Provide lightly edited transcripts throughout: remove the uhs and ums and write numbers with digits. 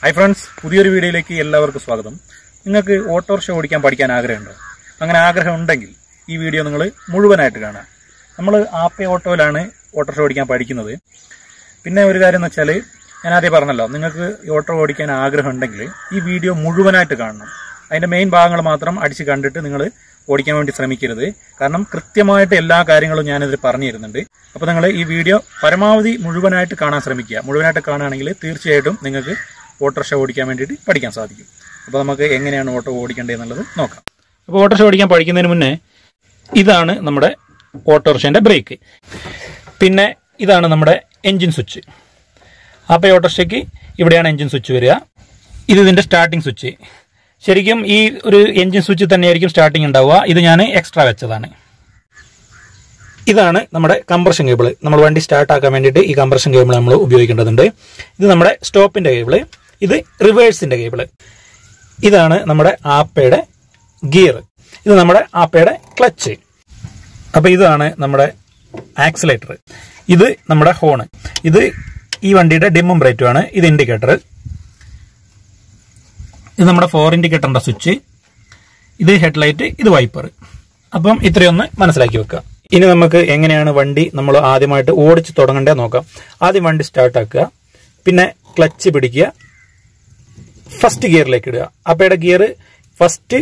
Hi friends, പുതിയൊരു വീഡിയോയിലേക്ക് എല്ലാവർക്കും സ്വാഗതം. നിങ്ങൾക്ക് ഓട്ടോറിക്ഷ ഓടിക്കാൻ പഠിക്കാൻ ആഗ്രഹമുണ്ടോ? അങ്ങനെ ആഗ്രഹം ഉണ്ടെങ്കിൽ ഈ വീഡിയോ നിങ്ങൾ മുഴുവനായിട്ട് കാണുക. നമ്മൾ ആപ്പേ ഓട്ടോയിലാണ് ഓട്ടോറിക്ഷ ഓടിക്കാൻ പഠിക്കുന്നത്. പിന്നെ ഒരു കാര്യം എന്ന് വെച്ചാൽ ഞാൻ ആദ്യം പറഞ്ഞല്ലോ, നിങ്ങൾക്ക് ഓട്ടോ ഓടിക്കാൻ ആഗ്രഹം ഉണ്ടെങ്കിൽ ഈ വീഡിയോ മുഴുവനായിട്ട് കാണണം. അതിന്റെ മെയിൻ ഭാഗങ്ങൾ മാത്രം അടിച്ച് കണ്ടിട്ട് നിങ്ങൾ ഓടിക്കാൻ വേണ്ടി ശ്രമിക്കരുത്. കാരണം കൃത്യമായിട്ട് എല്ലാ കാര്യങ്ങളും ഞാനിതിൽ പറഞ്ഞു തരുന്നുണ്ട്. അപ്പോൾ നിങ്ങൾ ഈ വീഡിയോ പരമാവധി മുഴുവനായിട്ട് കാണാൻ ശ്രമിക്കുക. മുഴുവനായിട്ട് കാണുകയാണെങ്കിൽ തീർച്ചയായിട്ടും നിങ്ങൾക്ക് ഓട്ടോറിക്ഷ ഓടിക്കാൻ വേണ്ടിയിട്ട് പഠിക്കാൻ സാധിക്കും. അപ്പോൾ നമുക്ക് എങ്ങനെയാണ് ഓട്ടോ ഓടിക്കേണ്ടത് എന്നുള്ളത് നോക്കാം. അപ്പോൾ ഓട്ടോറിക്ഷ ഓടിക്കാൻ പഠിക്കുന്നതിന് മുന്നേ ഇതാണ് നമ്മുടെ ഓട്ടോറിക്ഷൻ്റെ ബ്രേക്ക്. പിന്നെ ഇതാണ് നമ്മുടെ എൻജിൻ സ്വിച്ച്. അപ്പോൾ ഓട്ടോറിക്ഷയ്ക്ക് ഇവിടെയാണ് എൻജിൻ സ്വിച്ച് വരിക. ഇത് ഇതിൻ്റെ സ്റ്റാർട്ടിംഗ് സ്വിച്ച്. ശരിക്കും ഈ ഒരു എൻജിൻ സ്വിച്ച് തന്നെയായിരിക്കും സ്റ്റാർട്ടിംഗ് ഉണ്ടാവുക. ഇത് ഞാൻ എക്സ്ട്രാ വെച്ചതാണ്. ഇതാണ് നമ്മുടെ കംപ്രഷൻ കേബിൾ. നമ്മൾ വണ്ടി സ്റ്റാർട്ടാക്കാൻ വേണ്ടിയിട്ട് ഈ കംപ്രഷൻ കേബിൾ നമ്മൾ ഉപയോഗിക്കേണ്ടതുണ്ട്. ഇത് നമ്മുടെ സ്റ്റോപ്പിൻ്റെ കേബിള്. ഇത് റിവേഴ്സിൻ്റെ കേബിള്. ഇതാണ് നമ്മുടെ ആപ്പയുടെ ഗിയർ. ഇത് നമ്മുടെ ആപ്പയുടെ ക്ലച്ച്. അപ്പോൾ ഇതാണ് നമ്മുടെ ആക്സിലേറ്റർ. ഇത് നമ്മുടെ ഹോണ്. ഇത് ഈ വണ്ടിയുടെ ഡിമ്മും ബ്രൈറ്റുമാണ്. ഇത് ഇൻഡിക്കേറ്റർ. ഇത് നമ്മുടെ 4 ഇൻഡിക്കേറ്ററിന്റെ സ്വിച്ച്. ഇത് ഹെഡ്ലൈറ്റ്. ഇത് വൈപ്പർ. അപ്പം ഇത്രയൊന്ന് മനസ്സിലാക്കി വെക്കുക. ഇനി നമുക്ക് എങ്ങനെയാണ് വണ്ടി നമ്മൾ ആദ്യമായിട്ട് ഓടിച്ച് തുടങ്ങേണ്ടത് നോക്കാം. ആദ്യം വണ്ടി സ്റ്റാർട്ടാക്കുക. പിന്നെ ക്ലച്ച് പിടിക്കുക. ഫസ്റ്റ് ഗിയറിലേക്ക് ഇടുക. അപ്പയുടെ ഗിയർ ഫസ്റ്റ്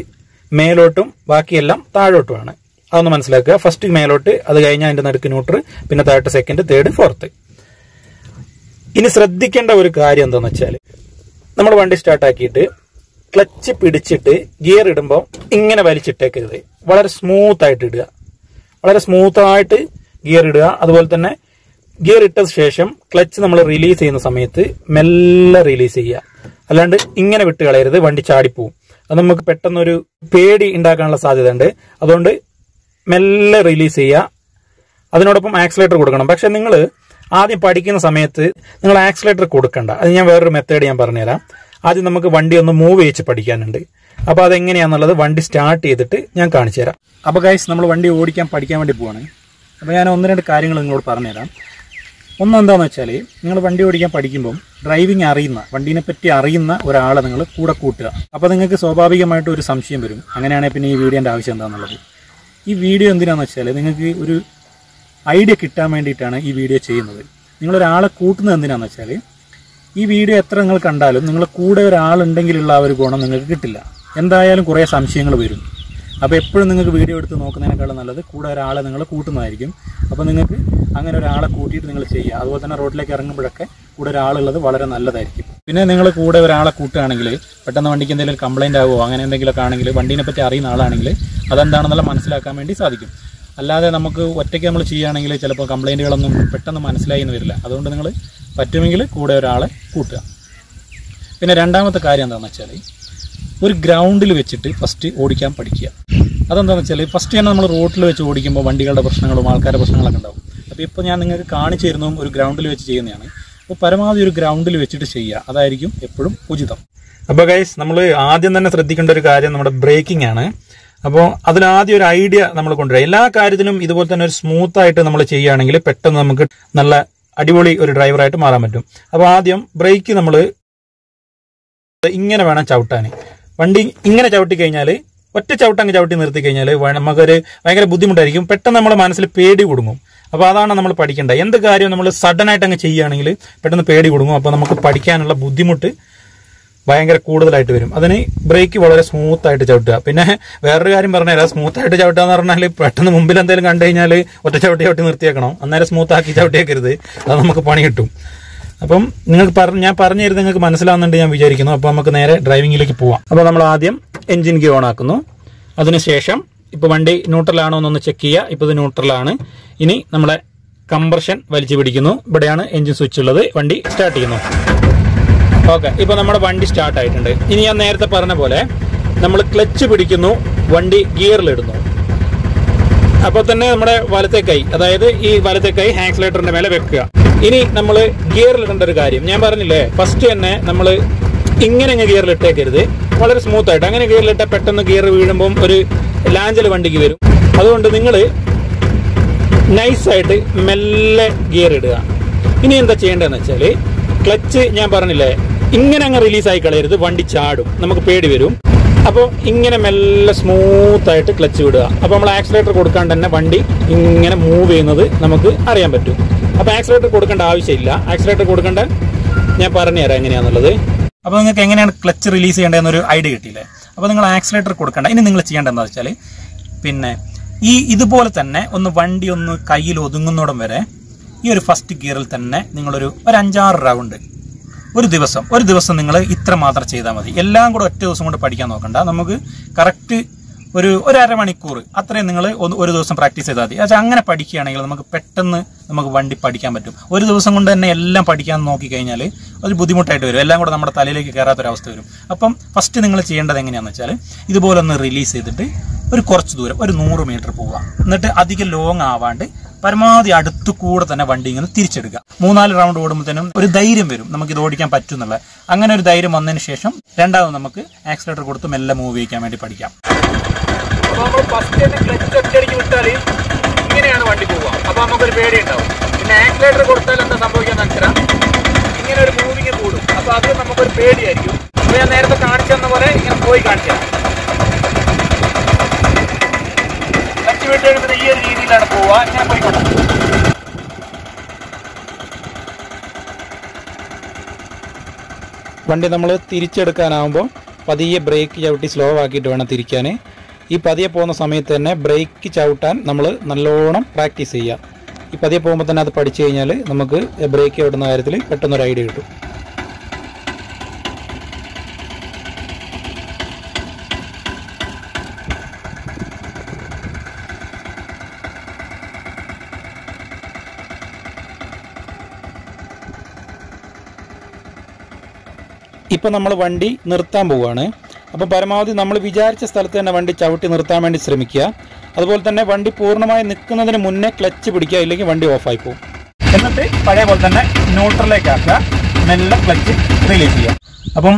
മേലോട്ടും ബാക്കിയെല്ലാം താഴോട്ടുമാണ്. അതൊന്ന് മനസ്സിലാക്കുക. ഫസ്റ്റ് മേലോട്ട്, അത് കഴിഞ്ഞാൽ അതിന്റെ നടുക്ക് ന്യൂട്രൽ, പിന്നെ താഴോട്ട് സെക്കൻഡ്, തേർഡ്, ഫോർത്ത്. ഇനി ശ്രദ്ധിക്കേണ്ട ഒരു കാര്യം എന്താണെന്ന് വെച്ചാൽ, നമ്മൾ വണ്ടി സ്റ്റാർട്ടാക്കിയിട്ട് ക്ലച്ച് പിടിച്ചിട്ട് ഗിയർ ഇടുമ്പോൾ ഇങ്ങനെ വലിച്ചിട്ടേക്കരുത്. വളരെ സ്മൂത്ത് ആയിട്ട് ഇടുക. വളരെ സ്മൂത്തായിട്ട് ഗിയർ ഇടുക. അതുപോലെ തന്നെ ഗിയർ ഇട്ട ശേഷം ക്ലച്ച് നമ്മൾ റിലീസ് ചെയ്യുന്ന സമയത്ത് മെല്ലെ റിലീസ് ചെയ്യുക. അല്ലാണ്ട് ഇങ്ങനെ വിട്ട് കളയരുത്, വണ്ടി ചാടിപ്പോവും. അത് നമുക്ക് പെട്ടെന്നൊരു പേടി ഉണ്ടാക്കാനുള്ള സാധ്യത ഉണ്ട്. അതുകൊണ്ട് മെല്ലെ റിലീസ് ചെയ്യുക. അതിനോടൊപ്പം ആക്സിലേറ്റർ കൊടുക്കണം. പക്ഷെ നിങ്ങൾ ആദ്യം പഠിക്കുന്ന സമയത്ത് നിങ്ങൾ ആക്സിലേറ്റർ കൊടുക്കണ്ട. അത് ഞാൻ വേറൊരു മെത്തേഡ് ഞാൻ പറഞ്ഞുതരാം. ആദ്യം നമുക്ക് വണ്ടി ഒന്ന് മൂവ് ചെയ്ച്ച് പഠിക്കാനുണ്ട്. അപ്പോൾ അതെങ്ങനെയാണെന്നുള്ളത് വണ്ടി സ്റ്റാർട്ട് ചെയ്തിട്ട് ഞാൻ കാണിച്ചു തരാം. അപ്പോൾ ഗൈസ്, നമ്മൾ വണ്ടി ഓടിക്കാൻ പഠിക്കാൻ വേണ്ടി പോവാണ്. അപ്പോൾ ഞാൻ 1-2 കാര്യങ്ങൾ നിങ്ങളോട് പറഞ്ഞുതരാം. ഒന്നെന്താണെന്ന് വെച്ചാൽ, നിങ്ങൾ വണ്ടി ഓടിക്കാൻ പഠിക്കുമ്പം ഡ്രൈവിംഗ് അറിയുന്ന, വണ്ടീനെ പറ്റി അറിയുന്ന ഒരാളെ നിങ്ങൾ കൂടെ കൂട്ടുക. അപ്പോൾ നിങ്ങൾക്ക് സ്വാഭാവികമായിട്ട് ഒരു സംശയം വരും, അങ്ങനെയാണെങ്കിൽ പിന്നെ ഈ വീഡിയോൻ്റെ ആവശ്യം എന്താണെന്നുള്ളത്. ഈ വീഡിയോ എന്തിനാണെന്ന് വെച്ചാൽ, നിങ്ങൾക്ക് ഒരു ഐഡിയ കിട്ടാൻ വേണ്ടിയിട്ടാണ് ഈ വീഡിയോ ചെയ്യുന്നത്. നിങ്ങളൊരാളെ കൂട്ടുന്നത് എന്തിനാണെന്ന് വെച്ചാൽ, ഈ വീഡിയോ എത്ര നിങ്ങൾ കണ്ടാലും നിങ്ങൾ കൂടെ ഒരാളുണ്ടെങ്കിലുള്ള ആ ഒരു ഗുണം നിങ്ങൾക്ക് കിട്ടില്ല. എന്തായാലും കുറേ സംശയങ്ങൾ വരും. അപ്പോൾ എപ്പോഴും നിങ്ങൾക്ക് വീഡിയോ എടുത്ത് നോക്കുന്നതിനേക്കാളും നല്ലത് കൂടെ ഒരാളെ നിങ്ങൾ കൂട്ടുന്നതായിരിക്കും. അപ്പോൾ നിങ്ങൾക്ക് അങ്ങനെ ഒരാളെ കൂട്ടിയിട്ട് നിങ്ങൾ ചെയ്യുക. അതുപോലെ തന്നെ റോഡിലേക്ക് ഇറങ്ങുമ്പോഴൊക്കെ കൂടെ ഒരാളുള്ളത് വളരെ നല്ലതായിരിക്കും. പിന്നെ നിങ്ങൾ കൂടെ ഒരാളെ കൂട്ടുകയാണെങ്കിൽ പെട്ടെന്ന് വണ്ടിക്ക് എന്തെങ്കിലും കംപ്ലൈൻറ്റ് ആകുമോ അങ്ങനെ എന്തെങ്കിലുമൊക്കെ ആണെങ്കിൽ, വണ്ടീനെ പറ്റി അറിയുന്ന ആളാണെങ്കിൽ അതെന്താണെന്നുള്ള മനസ്സിലാക്കാൻ വേണ്ടി സാധിക്കും. അല്ലാതെ നമുക്ക് ഒറ്റയ്ക്ക് നമ്മൾ ചെയ്യുകയാണെങ്കിൽ ചിലപ്പോൾ കംപ്ലൈൻറ്റുകളൊന്നും പെട്ടെന്ന് മനസ്സിലായി എന്ന് വരില്ല. അതുകൊണ്ട് നിങ്ങൾ പറ്റുമെങ്കിൽ കൂടെ ഒരാളെ കൂട്ടുക. പിന്നെ രണ്ടാമത്തെ കാര്യം എന്താണെന്ന് വെച്ചാൽ, ഒരു ഗ്രൗണ്ടിൽ വെച്ചിട്ട് ഫസ്റ്റ് ഓടിക്കാൻ പഠിക്കുക. അതെന്താണെന്ന് വെച്ചാൽ, ഫസ്റ്റ് തന്നെ നമ്മൾ റോഡിൽ വെച്ച് ഓടിക്കുമ്പോൾ വണ്ടികളുടെ പ്രശ്നങ്ങളും ആൾക്കാരുടെ പ്രശ്നങ്ങളൊക്കെ ഉണ്ടാവും. അപ്പോൾ ഇപ്പോൾ ഞാൻ നിങ്ങൾക്ക് കാണിച്ചു തരുന്നതും ഒരു ഗ്രൗണ്ടിൽ വെച്ച് ചെയ്യുന്നതാണ്. അപ്പോൾ പരമാവധി ഒരു ഗ്രൗണ്ടിൽ വെച്ചിട്ട് ചെയ്യുക. അതായിരിക്കും എപ്പോഴും ഉചിതം. അപ്പോൾ ഗൈസ്, നമ്മൾ ആദ്യം തന്നെ ശ്രദ്ധിക്കേണ്ട ഒരു കാര്യം നമ്മുടെ ബ്രേക്കിംഗ് ആണ്. അപ്പോൾ അതിലാദ്യം ഒരു ഐഡിയ നമ്മൾ കൊണ്ടുവരിക. എല്ലാ കാര്യത്തിലും ഇതുപോലെ തന്നെ ഒരു സ്മൂത്തായിട്ട് നമ്മൾ ചെയ്യുകയാണെങ്കിൽ പെട്ടെന്ന് നമുക്ക് നല്ല അടിപൊളി ഒരു ഡ്രൈവറായിട്ട് മാറാൻ പറ്റും. അപ്പോൾ ആദ്യം ബ്രേക്ക് നമ്മൾ ഇങ്ങനെ വേണം ചവിട്ടാൻ. വണ്ടി ഇങ്ങനെ ചവിട്ടി കഴിഞ്ഞാൽ, ഒറ്റ ചവിട്ടങ്ങ് ചവിട്ടി നിർത്തി കഴിഞ്ഞാൽ നമുക്കൊരു ഭയങ്കര ബുദ്ധിമുട്ടായിരിക്കും. പെട്ടെന്ന് നമ്മുടെ മനസ്സിൽ പേടി കൊടുങ്ങും. അപ്പോൾ അതാണ് നമ്മൾ പഠിക്കേണ്ടത്. എന്ത് കാര്യം നമ്മൾ സഡനായിട്ട് അങ്ങ് ചെയ്യുകയാണെങ്കിൽ പെട്ടെന്ന് പേടി കൊടുങ്ങും. അപ്പോൾ നമുക്ക് പഠിക്കാനുള്ള ബുദ്ധിമുട്ട് ഭയങ്കര കൂടുതലായിട്ട് വരും. അതിന് ബ്രേക്ക് വളരെ സ്മൂത്തായിട്ട് ചവിട്ടുക. പിന്നെ വേറൊരു കാര്യം പറഞ്ഞുതരാം. സ്മൂത്തായിട്ട് ചവിട്ടുക എന്ന് പറഞ്ഞാൽ പെട്ടെന്ന് മുമ്പിൽ എന്തെങ്കിലും കണ്ടു കഴിഞ്ഞാൽ ഒറ്റ ചവിട്ടി നിർത്തിയേക്കണം. അന്നേരം സ്മൂത്താക്കി ചവിട്ടിയേക്കരുത്. അത് നമുക്ക് പണി കിട്ടും. അപ്പം നിങ്ങൾക്ക് ഞാൻ പറഞ്ഞു തരുന്നത് നിങ്ങൾക്ക് മനസ്സിലാവുന്നുണ്ട് ഞാൻ വിചാരിക്കുന്നു. അപ്പോൾ നമുക്ക് നേരെ ഡ്രൈവിംഗിലേക്ക് പോവാം. അപ്പോൾ നമ്മൾ ആദ്യം എൻജിൻ ഗിയർ ഓൺ ആക്കുന്നു. അതിനുശേഷം ഇപ്പോൾ വണ്ടി ന്യൂട്രലാണോ എന്നൊന്ന് ചെക്ക് ചെയ്യുക. ഇപ്പോൾ ഇത് ന്യൂട്രലാണ്. ഇനി നമ്മളെ കംപ്രഷൻ വലിച്ചു പിടിക്കുന്നു. ഇവിടെയാണ് എൻജിൻ സ്വിച്ച് ഉള്ളത്. വണ്ടി സ്റ്റാർട്ട് ചെയ്യുന്നു. ഓക്കെ, ഇപ്പോൾ നമ്മുടെ വണ്ടി സ്റ്റാർട്ട് ആയിട്ടുണ്ട്. ഇനി ഞാൻ നേരത്തെ പറഞ്ഞ പോലെ നമ്മൾ ക്ലച്ച് പിടിക്കുന്നു, വണ്ടി ഗിയറിലിടുന്നു. അപ്പോൾ തന്നെ നമ്മുടെ വലത്തെ കൈ, അതായത് ഈ വലത്തെ കൈ ആക്സിലേറ്ററിന്റെ മേലെ വെക്കുക. ഇനി നമ്മൾ ഗിയറിലിടേണ്ട ഒരു കാര്യം ഞാൻ പറഞ്ഞില്ലേ, ഫസ്റ്റ് തന്നെ നമ്മൾ ഇങ്ങനെ ഗിയറിലിട്ടേക്കരുത്. വളരെ സ്മൂത്ത് ആയിട്ട്. അങ്ങനെ ഗിയറിലിട്ടാൽ പെട്ടെന്ന് ഗിയർ വീഴുമ്പം ഒരു ലാഞ്ചൽ വണ്ടിക്ക് വരും. അതുകൊണ്ട് നിങ്ങൾ നൈസായിട്ട് മെല്ലെ ഗിയർ ഇടുക. ഇനി എന്താ ചെയ്യേണ്ടതെന്ന് വെച്ചാൽ, ക്ലച്ച് ഞാൻ പറഞ്ഞില്ലേ ഇങ്ങനെ അങ്ങ് റിലീസായി കളയരുത്, വണ്ടി ചാടും, നമുക്ക് പേടി വരും. അപ്പോൾ ഇങ്ങനെ മെല്ലെ സ്മൂത്തായിട്ട് ക്ലച്ച് വിടുക. അപ്പോൾ നമ്മൾ ആക്സിലേറ്റർ കൊടുക്കാണ്ട് തന്നെ വണ്ടി ഇങ്ങനെ മൂവ് ചെയ്യുന്നത് നമുക്ക് അറിയാൻ പറ്റും. അപ്പോൾ ആക്സിലേറ്റർ കൊടുക്കേണ്ട ആവശ്യമില്ല. ആക്സിലേറ്റർ കൊടുക്കേണ്ട ഞാൻ പറഞ്ഞു തരാം എങ്ങനെയാണെന്നുള്ളത്. അപ്പോൾ നിങ്ങൾക്ക് എങ്ങനെയാണ് ക്ലച്ച് റിലീസ് ചെയ്യേണ്ടതെന്നൊരു ഐഡിയ കിട്ടിയില്ലേ? അപ്പോൾ നിങ്ങൾ ആക്സിലേറ്റർ കൊടുക്കേണ്ട. ഇനി നിങ്ങൾ ചെയ്യേണ്ടതെന്ന് വെച്ചാൽ പിന്നെ ഇതുപോലെ തന്നെ വണ്ടി കയ്യിൽ ഒതുങ്ങുന്നോടം വരെ ഈ ഒരു ഫസ്റ്റ് ഗിയറിൽ തന്നെ നിങ്ങളൊരു 5-6 റൗണ്ട് ഒരു ദിവസം നിങ്ങൾ ഇത്ര മാത്രം ചെയ്താൽ മതി. എല്ലാം കൂടെ ഒറ്റ ദിവസം കൊണ്ട് പഠിക്കാൻ നോക്കണ്ട. നമുക്ക് കറക്റ്റ് ഒരു അരമണിക്കൂർ അത്രയും നിങ്ങൾ ഒരു ദിവസം പ്രാക്ടീസ് ചെയ്താൽ മതി. പക്ഷേ അങ്ങനെ പഠിക്കുകയാണെങ്കിൽ നമുക്ക് പെട്ടെന്ന് വണ്ടി പഠിക്കാൻ പറ്റും. ഒരു ദിവസം കൊണ്ട് തന്നെ എല്ലാം പഠിക്കാൻ നോക്കിക്കഴിഞ്ഞാൽ ഒരു ബുദ്ധിമുട്ടായിട്ട് വരും. എല്ലാം കൂടെ നമ്മുടെ തലയിലേക്ക് കയറാത്തൊരവസ്ഥ വരും. അപ്പം ഫസ്റ്റ് നിങ്ങൾ ചെയ്യേണ്ടത് എങ്ങനെയാണെന്ന് വെച്ചാൽ ഇതുപോലെ റിലീസ് ചെയ്തിട്ട് കുറച്ച് ദൂരം 100 മീറ്റർ പോവുക. എന്നിട്ട് അധികം ലോങ് ആവാണ്ട് പരമാവധി അടുത്തു കൂടെ തന്നെ വണ്ടി ഇങ്ങനെ തിരിച്ചെടുക്കുക. 3-4 റൗണ്ട് ഓടുമ്പോഴത്തേനും ഒരു ധൈര്യം വരും, നമുക്ക് ഇത് ഓടിക്കാൻ പറ്റും എന്നുള്ള. അങ്ങനെ ഒരു ധൈര്യം വന്നതിന് ശേഷം രണ്ടാമത് നമുക്ക് ആക്സിലേറ്റർ കൊടുത്ത് മെല്ലെ മൂവ് ചെയ്യിക്കാൻ വേണ്ടി പഠിക്കാം. അപ്പോൾ നമ്മൾ ഫസ്റ്റ് തന്നെ ക്ലച്ച് ഒറ്റയടിക്ക് വിട്ടാൽ ഇങ്ങനെയാണ് വണ്ടി പോവുക. അപ്പോൾ നമുക്കൊരു പേടി ഉണ്ടാവും. പിന്നെ ആക്സിലേറ്റർ കൊടുത്താൽ എന്താ സംഭവിക്കാന്ന് വെച്ചാൽ ഇങ്ങനെ ഒരു മൂവിങ് കൂടും. അപ്പോൾ അത് നമുക്കൊരു പേടിയായിരിക്കും. അപ്പോൾ ഞാൻ നേരത്തെ കാണിച്ചെന്ന പോലെ ഇങ്ങനെ പോയി കാണിച്ചു തരാം. ക്ലച്ച് വിട്ട് കഴിയുമ്പോൾ ഈ ഒരു രീതിയിലാണ് പോവുക. ഞാൻ പോയിക്കോട്ടെ. വണ്ടി നമ്മൾ തിരിച്ചെടുക്കാനാവുമ്പോൾ പതിയെ ബ്രേക്ക് ചവിട്ടി സ്ലോ ആക്കിയിട്ട് വേണം തിരിക്കാൻ. ഈ പതിയെ പോകുന്ന സമയത്ത് തന്നെ ബ്രേക്ക് ചവിട്ടാൻ നമ്മൾ നല്ലോണം പ്രാക്ടീസ് ചെയ്യുക. ഈ പതിയെ പോകുമ്പോൾ തന്നെ അത് പഠിച്ചു കഴിഞ്ഞാൽ നമുക്ക് ബ്രേക്ക് ചവിട്ടുന്ന കാര്യത്തിൽ പെട്ടെന്നൊരു ഐഡിയ കിട്ടും. ഇപ്പം നമ്മൾ വണ്ടി നിർത്താൻ പോവുകയാണ്. അപ്പോൾ പരമാവധി നമ്മൾ വിചാരിച്ച സ്ഥലത്ത് തന്നെ വണ്ടി ചവിട്ടി നിർത്താൻ വേണ്ടി ശ്രമിക്കുക. അതുപോലെ തന്നെ വണ്ടി പൂർണ്ണമായി നിൽക്കുന്നതിന് മുന്നേ ക്ലച്ച് പിടിക്കുക, ഇല്ലെങ്കിൽ വണ്ടി ഓഫായി പോകും. എന്നിട്ട് പഴയ പോലെ തന്നെ ന്യൂട്രലിലേക്ക് ആക്കുക, മെല്ലെ ക്ലച്ച് റിലീസ് ചെയ്യുക. അപ്പം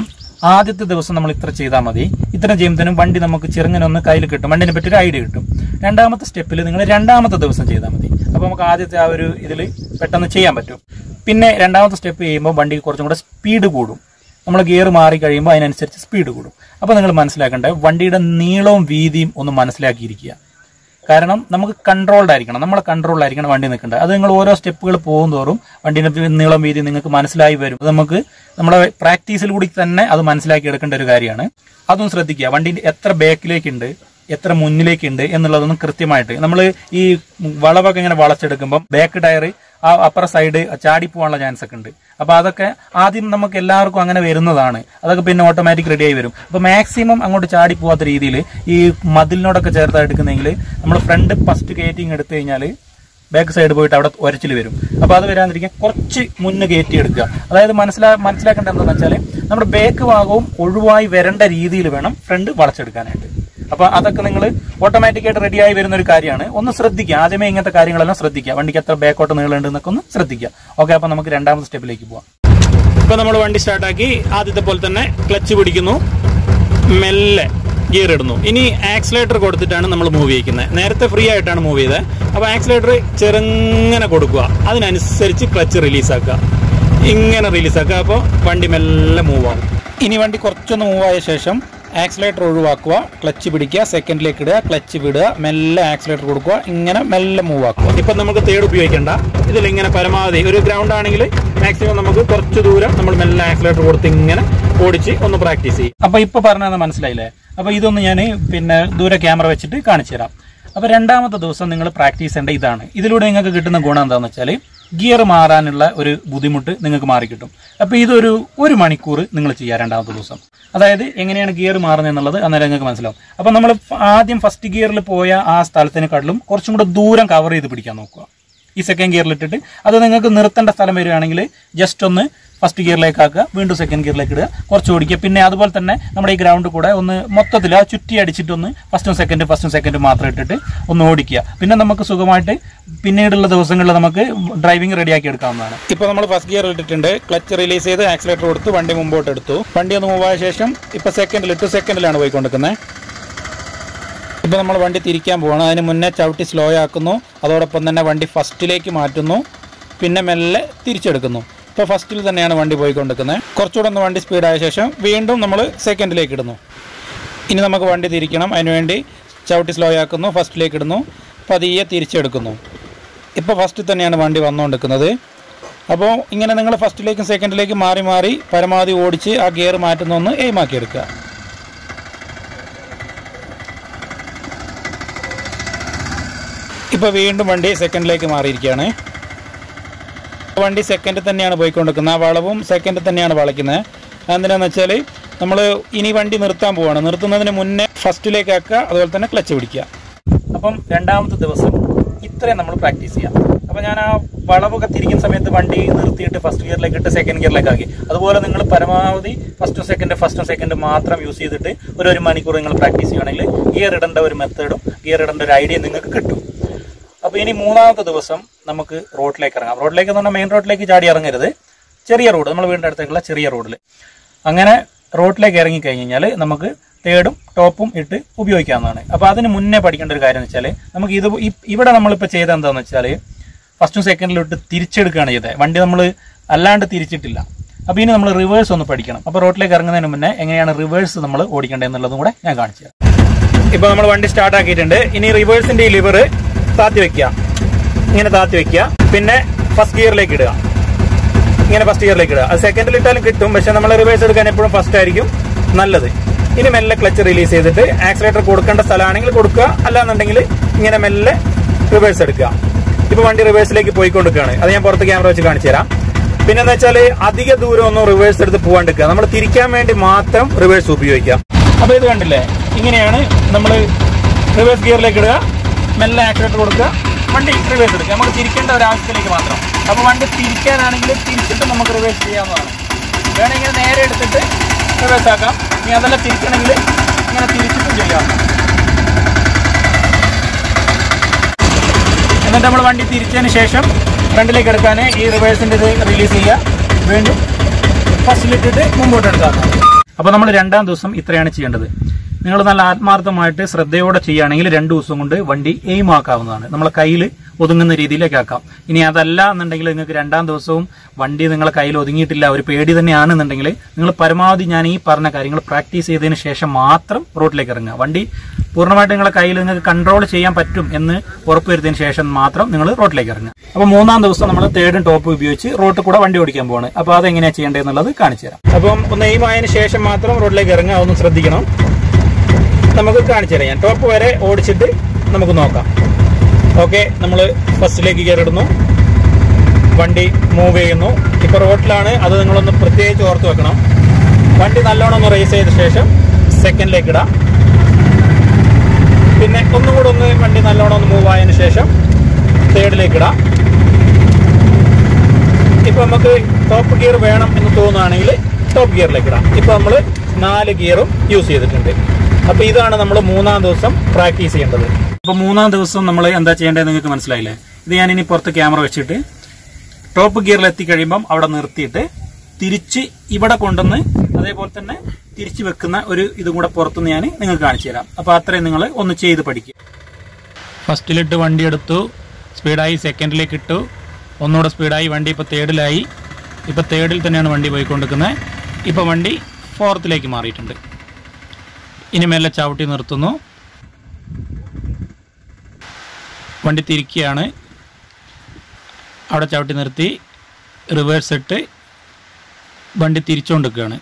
ആദ്യത്തെ ദിവസം നമ്മൾ ഇത്ര ചെയ്താൽ മതി. ഇത്ര ചെയ്യുമ്പോഴത്തേനും വണ്ടി നമുക്ക് ചെറുങ്ങനെ കയ്യിൽ കിട്ടും, വണ്ടിനെ പറ്റി ഒരു ഐഡിയ കിട്ടും. രണ്ടാമത്തെ സ്റ്റെപ്പിൽ നിങ്ങൾ രണ്ടാമത്തെ ദിവസം ചെയ്താൽ മതി. അപ്പോൾ നമുക്ക് ആദ്യത്തെ ആ ഒരു ഇതിൽ പെട്ടെന്ന് ചെയ്യാൻ പറ്റും. പിന്നെ രണ്ടാമത്തെ സ്റ്റെപ്പ് ചെയ്യുമ്പോൾ വണ്ടി കുറച്ചും കൂടെ സ്പീഡ് കൂടും. നമ്മൾ ഗിയർ മാറി കഴിയുമ്പോൾ അതിനനുസരിച്ച് സ്പീഡ് കൂടും. അപ്പോൾ നിങ്ങൾ മനസ്സിലാക്കേണ്ടത് വണ്ടിയുടെ നീളവും വീതിയും ഒന്ന് മനസ്സിലാക്കിയിരിക്കുക. കാരണം നമുക്ക് നമ്മളെ കൺട്രോളിലായിരിക്കണം വണ്ടി നിൽക്കേണ്ടത്. അത് നിങ്ങൾ ഓരോ സ്റ്റെപ്പുകൾ പോകുന്തോറും വണ്ടിയുടെ നീളം വീതി നിങ്ങൾക്ക് മനസ്സിലായി വരും. അത് നമുക്ക് നമ്മുടെ പ്രാക്ടീസിൽ കൂടി തന്നെ അത് മനസ്സിലാക്കി എടുക്കേണ്ട ഒരു കാര്യമാണ്. അതും ശ്രദ്ധിക്കുക. വണ്ടി എത്ര ബാക്കിലേക്കുണ്ട്, എത്ര മുന്നിലേക്കുണ്ട് എന്നുള്ളതൊന്നും കൃത്യമായിട്ട് നമ്മൾ ഈ വളവൊക്കെ ഇങ്ങനെ വളച്ചെടുക്കുമ്പോൾ ബാക്ക് ടയർ ആ അപ്പുറ സൈഡ് ചാടിപ്പോവാനുള്ള ചാൻസ് ഒക്കെ ഉണ്ട്. അപ്പോൾ അതൊക്കെ ആദ്യം നമുക്ക് എല്ലാവർക്കും അങ്ങനെ വരുന്നതാണ്. അതൊക്കെ പിന്നെ ഓട്ടോമാറ്റിക് റെഡി ആയി വരും. അപ്പോൾ മാക്സിമം അങ്ങോട്ട് ചാടിപ്പോവാത്ത രീതിയിൽ ഈ മതിലിനോടൊക്കെ ചേർത്ത് എടുക്കുന്നെങ്കിൽ നമ്മൾ ഫ്രണ്ട് ഫസ്റ്റ് കയറ്റിങ് എടുത്തു കഴിഞ്ഞാൽ ബാക്ക് സൈഡ് പോയിട്ട് അവിടെ ഉരച്ചിൽ വരും. അപ്പോൾ അത് വരാതിരിക്കാൻ കുറച്ച് മുന്ന് കയറ്റി എടുക്കുക. അതായത് മനസ്സിലാക്കേണ്ടത് എന്താണെന്ന് വെച്ചാൽ നമ്മുടെ ബാക്ക് ഭാഗവും ഒഴിവായി വരേണ്ട രീതിയിൽ വേണം ഫ്രണ്ട് വളച്ചെടുക്കാനായിട്ട്. അപ്പോൾ അതൊക്കെ നിങ്ങൾ ഓട്ടോമാറ്റിക്കായിട്ട് റെഡിയായി വരുന്ന ഒരു കാര്യമാണ്. ഒന്ന് ശ്രദ്ധിക്കുക. ആദ്യമേ ഇങ്ങനത്തെ കാര്യങ്ങളെല്ലാം ശ്രദ്ധിക്കുക. വണ്ടിക്ക് എത്ര ബാക്കോട്ട് നീളുണ്ട് എന്നൊക്കെ ഒന്ന് ശ്രദ്ധിക്കുക. ഓക്കെ, അപ്പോൾ നമുക്ക് രണ്ടാമത്തെ സ്റ്റെപ്പിലേക്ക് പോവാം. ഇപ്പോൾ നമ്മൾ വണ്ടി സ്റ്റാർട്ടാക്കി ആദ്യത്തെ പോലെ തന്നെ ക്ലച്ച് പിടിക്കുന്നു, മെല്ലെ ഗിയർ ഇടുന്നു. ഇനി ആക്സിലേറ്റർ കൊടുത്തിട്ടാണ് നമ്മൾ മൂവ് ചെയ്യിക്കുന്നത്. നേരത്തെ ഫ്രീ ആയിട്ടാണ് മൂവ് ചെയ്തത്. അപ്പോൾ ആക്സിലേറ്റർ ചെറുങ്ങനെ കൊടുക്കുക, അതിനനുസരിച്ച് ക്ലച്ച് റിലീസാക്കുക, ഇങ്ങനെ റിലീസാക്കുക. അപ്പോൾ വണ്ടി മെല്ലെ മൂവ് ആകും. ഇനി വണ്ടി കുറച്ചൊന്ന് മൂവായ ശേഷം ആക്സിലേറ്റർ ഒഴിവാക്കുക, ക്ലച്ച് പിടിക്കുക, സെക്കൻഡിലേക്ക് ഇടുക, ക്ലച്ച് വിടുക, മെല്ലെ ആക്സിലേറ്റർ കൊടുക്കുക, ഇങ്ങനെ മെല്ലെ മൂവ് ആക്കുക. ഇപ്പം നമുക്ക് തേട് ഉപയോഗിക്കേണ്ട. ഇതിൽ ഇങ്ങനെ പരമാവധി ഒരു ഗ്രൗണ്ട് ആണെങ്കിൽ മാക്സിമം നമുക്ക് കുറച്ച് ദൂരം നമ്മൾ മെല്ലെ ആക്സിലേറ്റർ കൊടുത്ത് ഇങ്ങനെ ഓടിച്ച് ഒന്ന് പ്രാക്ടീസ് ചെയ്യും. അപ്പോൾ ഇപ്പോൾ പറഞ്ഞത് മനസ്സിലായില്ലേ? അപ്പോൾ ഇതൊന്ന് ഞാൻ പിന്നെ ദൂരെ ക്യാമറ വെച്ചിട്ട് കാണിച്ചു തരാം. അപ്പോൾ രണ്ടാമത്തെ ദിവസം നിങ്ങൾ പ്രാക്ടീസ് ചെയ്യേണ്ട ഇതാണ്. ഇതിലൂടെ നിങ്ങൾക്ക് കിട്ടുന്ന ഗുണം എന്താണെന്ന് വെച്ചാൽ ഗിയർ മാറാനുള്ള ഒരു ബുദ്ധിമുട്ട് നിങ്ങൾക്ക് മാറിക്കിട്ടും. അപ്പോൾ ഇതൊരു 1 മണിക്കൂർ നിങ്ങൾ ചെയ്യുക രണ്ടാമത്തെ ദിവസം. അതായത് എങ്ങനെയാണ് ഗിയർ മാറുന്നത് എന്നുള്ളത് അന്നേരം നിങ്ങൾക്ക് മനസ്സിലാവും. അപ്പോൾ നമ്മൾ ആദ്യം ഫസ്റ്റ് ഗിയറിൽ പോയ ആ സ്ഥലത്തിനെക്കാട്ടിലും കുറച്ചും കൂടെ ദൂരം കവർ ചെയ്ത് പിടിക്കാൻ നോക്കുക. ഈ സെക്കൻഡ് ഗിയറിലിട്ടിട്ട് അത് നിങ്ങൾക്ക് നിർത്തേണ്ട സ്ഥലം വരികയാണെങ്കിൽ ജസ്റ്റ് ഒന്ന് ഫസ്റ്റ് ഗിയറിലേക്ക് ആക്കുക, വീണ്ടും സെക്കൻഡ് ഗിയറിലേക്ക് ഇടുക, കുറച്ച് ഓടിക്കുക. പിന്നെ അതുപോലെ തന്നെ നമ്മുടെ ഈ ഗ്രൗണ്ട് കൂടെ ഒന്ന് മൊത്തത്തിൽ ആ ചുറ്റി അടിച്ചിട്ടൊന്ന് ഫസ്റ്റും സെക്കൻഡും മാത്രം ഇട്ടിട്ട് ഒന്ന് ഓടിക്കുക. പിന്നെ നമുക്ക് സുഖമായിട്ട് പിന്നീടുള്ള ദിവസങ്ങളിൽ നമുക്ക് ഡ്രൈവിംഗ് റെഡിയാക്കി എടുക്കാവുന്നതാണ്. ഇപ്പോൾ നമ്മൾ ഫസ്റ്റ് ഗിയർ ഇട്ടിട്ടുണ്ട്, ക്ലച്ച് റിലീസ് ചെയ്ത് ആക്സിലേറ്റർ കൊടുത്ത് വണ്ടി മുമ്പോട്ട് എടുത്തു. വണ്ടി ഒന്ന് മൂവായ ശേഷം ഇപ്പോൾ സെക്കൻഡിലാണ് പോയിക്കൊണ്ടിരിക്കുന്നത്. ഇപ്പോൾ നമ്മൾ വണ്ടി തിരിക്കാൻ പോവാണ്. അതിന് മുന്നേ ചവിട്ടി സ്ലോ ആക്കുന്നു, അതോടൊപ്പം തന്നെ വണ്ടി ഫസ്റ്റിലേക്ക് മാറ്റുന്നു, പിന്നെ മെല്ലെ തിരിച്ചെടുക്കുന്നു. ഇപ്പോൾ ഫസ്റ്റിൽ തന്നെയാണ് വണ്ടി പോയിക്കൊണ്ടിരിക്കുന്നത്. കുറച്ചുകൂടെ ഒന്ന് വണ്ടി സ്പീഡായ ശേഷം വീണ്ടും നമ്മൾ സെക്കൻഡിലേക്ക് ഇടുന്നു. ഇനി നമുക്ക് വണ്ടി തിരിക്കണം. അതിനുവേണ്ടി ചവിട്ടി സ്ലോ ആക്കുന്നു, ഫസ്റ്റിലേക്ക് ഇടുന്നു, പതിയെ തിരിച്ചെടുക്കുന്നു. ഇപ്പോൾ ഫസ്റ്റിൽ തന്നെയാണ് വണ്ടി വന്നുകൊണ്ടിരിക്കുന്നത്. അപ്പോൾ ഇങ്ങനെ നിങ്ങൾ ഫസ്റ്റിലേക്കും സെക്കൻഡിലേക്കും മാറി മാറി പരമാവധി ഓടിച്ച് ആ ഗിയർ മാറ്റുന്നൊന്ന് എയിമാക്കി എടുക്കുക. ഇപ്പോൾ വീണ്ടും വണ്ടി സെക്കൻഡിലേക്ക് മാറിയിരിക്കുകയാണ്. വണ്ടി സെക്കൻഡിൽ തന്നെയാണ് പോയിക്കൊണ്ടിരിക്കുന്നത്. ആ വളവും സെക്കൻഡിൽ തന്നെയാണ് വളയ്ക്കുന്നത്. അതെന്തിനാന്ന് വെച്ചാൽ നമ്മൾ ഇനി വണ്ടി നിർത്താൻ പോവുകയാണ്. നിർത്തുന്നതിന് മുന്നേ ഫസ്റ്റിലേക്ക് ആക്കുക, അതുപോലെ തന്നെ ക്ലച്ച് പിടിക്കുക. അപ്പം രണ്ടാമത്തെ ദിവസം ഇത്രയും നമ്മൾ പ്രാക്ടീസ് ചെയ്യാം. അപ്പോൾ ഞാൻ ആ വളവൊക്കെ തിരിക്കുന്ന സമയത്ത് വണ്ടി നിർത്തിയിട്ട് ഫസ്റ്റ് ഗിയറിലേക്ക് ഇട്ട് സെക്കൻഡ് ഗിയറിലേക്ക് ആക്കി. അതുപോലെ നിങ്ങൾ പരമാവധി ഫസ്റ്റും സെക്കൻഡും മാത്രം യൂസ് ചെയ്തിട്ട് ഒരു മണിക്കൂർ നിങ്ങൾ പ്രാക്ടീസ് ചെയ്യുകയാണെങ്കിൽ ഗിയർ ഇടേണ്ട ഒരു മെത്തേഡും ഗിയർ ഇടേണ്ട ഒരു ഐഡിയ നിങ്ങൾക്ക് കിട്ടും. അപ്പോൾ ഇനി മൂന്നാമത്തെ ദിവസം നമുക്ക് റോഡിലേക്ക് ഇറങ്ങാം. റോഡിലേക്ക് എന്ന് പറഞ്ഞാൽ മെയിൻ റോഡിലേക്ക് ചാടി ഇറങ്ങരുത്, ചെറിയ റോഡ്, നമ്മൾ വീടിൻ്റെ അടുത്തേക്കുള്ള ചെറിയ റോഡിൽ. അങ്ങനെ റോഡിലേക്ക് ഇറങ്ങിക്കഴിഞ്ഞ് കഴിഞ്ഞാൽ നമുക്ക് തേർഡും ടോപ്പും ഇട്ട് ഉപയോഗിക്കാവുന്നതാണ്. അപ്പോൾ അതിന് മുന്നേ പഠിക്കേണ്ട ഒരു കാര്യം എന്ന് വെച്ചാൽ നമുക്ക് ഇവിടെ നമ്മളിപ്പോൾ ചെയ്ത എന്താണെന്ന് വെച്ചാൽ ഫസ്റ്റും സെക്കൻഡിലും ഇട്ട് തിരിച്ചെടുക്കുകയാണ് ചെയ്തത്. വണ്ടി നമ്മൾ അല്ലാണ്ട് തിരിച്ചിട്ടില്ല. അപ്പോൾ ഇനി നമ്മൾ റിവേഴ്സ് ഒന്ന് പഠിക്കണം. അപ്പോൾ റോഡിലേക്ക് ഇറങ്ങുന്നതിന് മുന്നേ എങ്ങനെയാണ് റിവേഴ്സ് നമ്മൾ ഓടിക്കേണ്ടത് എന്നുള്ളതും കൂടെ ഞാൻ കാണിച്ചു തരാം. ഇപ്പോൾ നമ്മൾ വണ്ടി സ്റ്റാർട്ട് ആക്കിയിട്ടുണ്ട്. ഇനി റിവേഴ്സിൻ്റെ ഈ ലിവർ താത്തി വെക്കുക, ഇങ്ങനെ താത്തി വെക്കുക. പിന്നെ ഫസ്റ്റ് ഗിയറിലേക്ക് ഇടുക, ഇങ്ങനെ ഫസ്റ്റ് ഗിയറിലേക്ക് ഇടുക. അത് സെക്കൻഡിൽ ഇട്ടാലും കിട്ടും, പക്ഷെ നമ്മൾ റിവേഴ്സ് എടുക്കാൻ എപ്പോഴും ഫസ്റ്റ് ആയിരിക്കും നല്ലത്. ഇനി മെല്ലെ ക്ലച്ച് റിലീസ് ചെയ്തിട്ട് ആക്സിലേറ്റർ കൊടുക്കേണ്ട സ്ഥലമാണെങ്കിൽ കൊടുക്കുക, അല്ലാന്നുണ്ടെങ്കിൽ ഇങ്ങനെ മെല്ലെ റിവേഴ്സ് എടുക്കുക. ഇപ്പോൾ വണ്ടി റിവേഴ്സിലേക്ക് പോയിക്കൊണ്ടിരിക്കുകയാണ്. അത് ഞാൻ പുറത്ത് ക്യാമറ വെച്ച് കാണിച്ചു തരാം. പിന്നെ എന്താ വെച്ചാൽ അധിക ദൂരം ഒന്നും റിവേഴ്സ് എടുത്ത് പോകാണ്ടിരിക്കുക, നമ്മൾ തിരിക്കാൻ വേണ്ടി മാത്രം റിവേഴ്സ് ഉപയോഗിക്കാം. അപ്പോൾ ഇത് കണ്ടില്ലേ, ഇങ്ങനെയാണ് നമ്മൾ റിവേഴ്സ് ഗിയറിലേക്ക് ഇടുക, മെല്ലെ ആക്സിലേറ്റർ കൊടുക്കുക, വണ്ടി റിവേഴ്സ് എടുക്കുക. നമുക്ക് തിരിക്കേണ്ട ഒരു ആവശ്യത്തിലേക്ക് മാത്രം. അപ്പോൾ വണ്ടി തിരിക്കാനാണെങ്കിൽ തിരിച്ചിട്ട് നമുക്ക് റിവേഴ്സ് ചെയ്യാവുന്നതാണ്. വേണമെങ്കിൽ നേരെ എടുത്തിട്ട് റിവേഴ്സ് ആക്കാം. ഇനി അതെല്ലാം തിരിക്കണമെങ്കിൽ ഇങ്ങനെ തിരിച്ചിട്ടും ചെയ്യാം. എന്നിട്ട് നമ്മൾ വണ്ടി തിരിച്ചതിന് ശേഷം ഫ്രണ്ടിലേക്ക് എടുക്കാൻ ഈ റിവേഴ്സിൻ്റെ ഇത് റിലീസ് ചെയ്യുക, വീണ്ടും ഫസ്റ്റിലിട്ടിട്ട് മുമ്പോട്ട് എടുക്കാം. അപ്പോൾ നമ്മൾ രണ്ടാം ദിവസം ഇത്രയാണ് ചെയ്യേണ്ടത്. നിങ്ങൾ നല്ല ആത്മാർത്ഥമായിട്ട് ശ്രദ്ധയോടെ ചെയ്യുകയാണെങ്കിൽ 2 ദിവസം കൊണ്ട് വണ്ടി എയിം ആക്കാവുന്നതാണ്. നമ്മളെ കയ്യിൽ ഒതുങ്ങുന്ന രീതിയിലേക്ക് ആക്കാം. ഇനി അതല്ല എന്നുണ്ടെങ്കിൽ നിങ്ങൾക്ക് രണ്ടാം ദിവസവും വണ്ടി നിങ്ങളെ കയ്യിൽ ഒതുങ്ങിയിട്ടില്ല, ഒരു പേടി തന്നെയാണെന്നുണ്ടെങ്കിൽ നിങ്ങൾ പരമാവധി ഞാൻ ഈ പറഞ്ഞ കാര്യങ്ങൾ പ്രാക്ടീസ് ചെയ്തതിന് ശേഷം മാത്രം റോഡിലേക്ക് ഇറങ്ങുക. വണ്ടി പൂർണ്ണമായിട്ട് നിങ്ങളെ കയ്യിൽ നിങ്ങൾക്ക് കൺട്രോൾ ചെയ്യാൻ പറ്റും എന്ന് ഉറപ്പുവരുത്തിയതിന് ശേഷം മാത്രം നിങ്ങൾ റോഡിലേക്ക് ഇറങ്ങുക. അപ്പോൾ മൂന്നാം ദിവസം നമ്മൾ തേർഡും ടോപ്പും ഉപയോഗിച്ച് റോഡിൽ കൂടെ വണ്ടി ഓടിക്കാൻ പോവാണ്. അപ്പോൾ അതെങ്ങനെയാണ് ചെയ്യേണ്ടതെന്നുള്ളത് കാണിച്ചു തരാം. അപ്പം ഒന്ന് എയിം ആയതിനു ശേഷം മാത്രം റോഡിലേക്ക് ഇറങ്ങുക, അതൊന്ന് ശ്രദ്ധിക്കണം. നമുക്ക് കാണിച്ചു തരാം. ഞാൻ ടോപ്പ് വരെ ഓടിച്ചിട്ട് നമുക്ക് നോക്കാം. ഓക്കെ, നമ്മൾ ഫസ്റ്റിലേക്ക് ഗിയർ ഇടുന്നു, വണ്ടി മൂവ് ചെയ്യുന്നു. ഇപ്പോൾ റോഡിലാണ്, അത് നിങ്ങളൊന്ന് പ്രത്യേകിച്ച് ഓർത്ത് വെക്കണം. വണ്ടി നല്ലോണം ഒന്ന് റേസ് ചെയ്ത ശേഷം സെക്കൻഡിലേക്ക് ഇടാം. പിന്നെ ഒന്നും കൂടെ ഒന്ന് വണ്ടി നല്ലോണം ഒന്ന് മൂവ് ആയതിനു ശേഷം തേർഡിലേക്ക് ഇടാം. ഇപ്പോൾ നമുക്ക് ടോപ്പ് ഗിയർ വേണം എന്ന് തോന്നുകയാണെങ്കിൽ ടോപ്പ് ഗിയറിലേക്ക് ഇടാം. ഇപ്പോൾ നമ്മൾ 4 ഗിയറും യൂസ് ചെയ്തിട്ടുണ്ട്. അപ്പോൾ ഇതാണ് നമ്മൾ മൂന്നാം ദിവസം പ്രാക്ടീസ് ചെയ്യേണ്ടത്. അപ്പോൾ മൂന്നാം ദിവസം നമ്മൾ എന്താ ചെയ്യേണ്ടത് നിങ്ങൾക്ക് മനസ്സിലായില്ലേ? ഇത് ഞാനിനി പുറത്ത് ക്യാമറ വെച്ചിട്ട് ടോപ്പ് ഗിയറിൽ എത്തിക്കഴിയുമ്പം അവിടെ നിർത്തിയിട്ട് തിരിച്ച് ഇവിടെ കൊണ്ടുവന്ന് അതേപോലെ തന്നെ തിരിച്ചു വെക്കുന്ന ഒരു ഇതും കൂടെ പുറത്തുനിന്ന് ഞാൻ നിങ്ങൾക്ക് കാണിച്ചു തരാം. അപ്പോൾ അത്രയും നിങ്ങൾ ഒന്ന് ചെയ്ത് പഠിക്കുക. ഫസ്റ്റിലിട്ട് വണ്ടി എടുത്തു, സ്പീഡായി സെക്കൻഡിലേക്ക് ഇട്ടു, ഒന്നുകൂടെ സ്പീഡായി വണ്ടി ഇപ്പോൾ തേർഡിലായി. ഇപ്പോൾ തേർഡിൽ തന്നെയാണ് വണ്ടി പോയിക്കൊണ്ടിരിക്കുന്നത്. ഇപ്പോൾ വണ്ടി ഫോർത്തിലേക്ക് മാറിയിട്ടുണ്ട്. ഇനി മെല്ലെ ചവിട്ടി നിർത്തുന്നു, വണ്ടി തിരിക്കുകയാണ്. അവിടെ ചവിട്ടി നിർത്തി റിവേഴ്സ് ഇട്ട് വണ്ടി തിരിച്ചുകൊണ്ടിരിക്കുകയാണ്.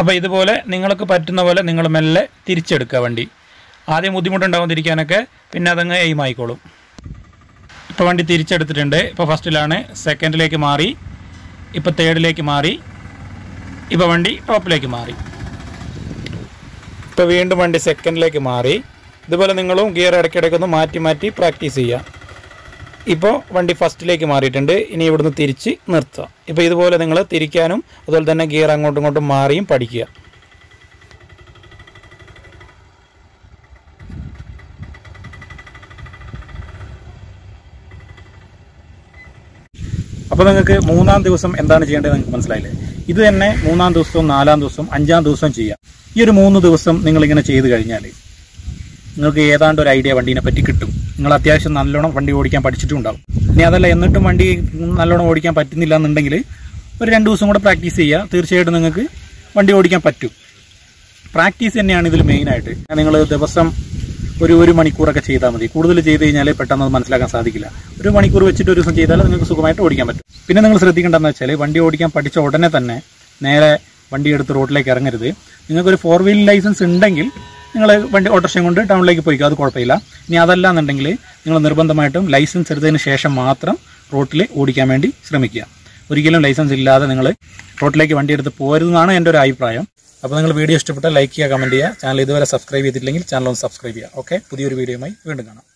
അപ്പോൾ ഇതുപോലെ നിങ്ങൾക്ക് പറ്റുന്ന പോലെ നിങ്ങൾ മെല്ലെ തിരിച്ചെടുക്കുക വണ്ടി. ആദ്യം ബുദ്ധിമുട്ടുണ്ടാവും തിരിക്കാനൊക്കെ, പിന്നെ അതങ്ങ് എയിം ആയിക്കോളും. ഇപ്പോൾ വണ്ടി തിരിച്ചെടുത്തിട്ടുണ്ട്. ഇപ്പോൾ ഫസ്റ്റിലാണ്, സെക്കൻഡിലേക്ക് മാറി, ഇപ്പോൾ തേർഡിലേക്ക് മാറി, ഇപ്പോൾ വണ്ടി ടോപ്പിലേക്ക് മാറി. ഇപ്പോൾ വീണ്ടും വണ്ടി സെക്കൻഡിലേക്ക് മാറി. ഇതുപോലെ നിങ്ങളും ഗിയർ ഇടയ്ക്കിടയ്ക്കൊന്ന് മാറ്റി മാറ്റി പ്രാക്ടീസ് ചെയ്യുക. ഇപ്പോൾ വണ്ടി ഫസ്റ്റിലേക്ക് മാറിയിട്ടുണ്ട്. ഇനി ഇവിടുന്ന് തിരിച്ച് നിർത്തുക. ഇപ്പോൾ ഇതുപോലെ നിങ്ങൾ തിരിക്കാനും അതുപോലെ തന്നെ ഗിയർ അങ്ങോട്ടും ഇങ്ങോട്ടും മാറിയും പഠിക്കുക. അപ്പോൾ നിങ്ങൾക്ക് മൂന്നാം ദിവസം എന്താണ് ചെയ്യേണ്ടത് നിങ്ങൾക്ക് മനസ്സിലായില്ലേ? ഇത് തന്നെ മൂന്നാം ദിവസവും 4-ാം ദിവസവും 5-ാം ദിവസവും ചെയ്യാം. ഈ ഒരു 3 ദിവസം നിങ്ങളിങ്ങനെ ചെയ്ത് കഴിഞ്ഞാൽ നിങ്ങൾക്ക് ഏതാണ്ട് ഒരു ഐഡിയ വണ്ടീനെ പറ്റി കിട്ടും. നിങ്ങൾ അത്യാവശ്യം നല്ലോണം വണ്ടി ഓടിക്കാൻ പഠിച്ചിട്ടുണ്ടാവും. ഇനി അതല്ല എന്നിട്ടും വണ്ടി നല്ലോണം ഓടിക്കാൻ പറ്റുന്നില്ല എന്നുണ്ടെങ്കിൽ ഒരു 2 ദിവസം കൂടെ പ്രാക്ടീസ് ചെയ്യുക. തീർച്ചയായിട്ടും നിങ്ങൾക്ക് വണ്ടി ഓടിക്കാൻ പറ്റും. പ്രാക്ടീസ് തന്നെയാണ് ഇതിൽ മെയിനായിട്ട്. നിങ്ങൾ ദിവസം ഒരു മണിക്കൂറൊക്കെ ചെയ്താൽ മതി. കൂടുതൽ ചെയ്ത് കഴിഞ്ഞാൽ പെട്ടെന്ന് അത് മനസ്സിലാക്കാൻ സാധിക്കില്ല. 1 മണിക്കൂർ വെച്ചിട്ട് ഒരു ദിവസം ചെയ്താൽ നിങ്ങൾക്ക് സുഖമായിട്ട് ഓടിക്കാൻ പറ്റും. പിന്നെ നിങ്ങൾ ശ്രദ്ധിക്കേണ്ടതെന്ന് വെച്ചാൽ വണ്ടി ഓടിക്കാൻ പഠിച്ച ഉടനെ തന്നെ നേരെ വണ്ടി എടുത്ത് റോഡിലേക്ക് ഇറങ്ങരുത്. നിങ്ങൾക്കൊരു 4 വീൽ ലൈസൻസ് ഉണ്ടെങ്കിൽ നിങ്ങൾ വണ്ടി ഓട്ടോറിക്ഷയും കൊണ്ട് ടൗണിലേക്ക് പോയിക്കോ, അത് കുഴപ്പമില്ല. ഇനി അതല്ല എന്നുണ്ടെങ്കിൽ നിങ്ങൾ നിർബന്ധമായിട്ടും ലൈസൻസ് എടുത്തതിന് ശേഷം മാത്രം റോട്ടിൽ ഓടിക്കാൻ വേണ്ടി ശ്രമിക്കുക. ഒരിക്കലും ലൈസൻസ് ഇല്ലാതെ നിങ്ങൾ റോട്ടിലേക്ക് വണ്ടി എടുത്ത് പോരുന്നതാണ് എൻ്റെ ഒരു അഭിപ്രായം. അപ്പോൾ നിങ്ങൾ വീഡിയോ ഇഷ്ടപ്പെട്ടാൽ ലൈക്ക് ചെയ്യുക, കമൻറ്റ് ചെയ്യുക. ചാനൽ ഇതുവരെ സബ്സ്ക്രൈബ് ചെയ്തിട്ടില്ലെങ്കിൽ ചാനൽ ഒന്ന് സബ്സ്ക്രൈബ് ചെയ്യുക. ഓക്കെ, പുതിയൊരു വീഡിയോയുമായി വീണ്ടും കാണാം.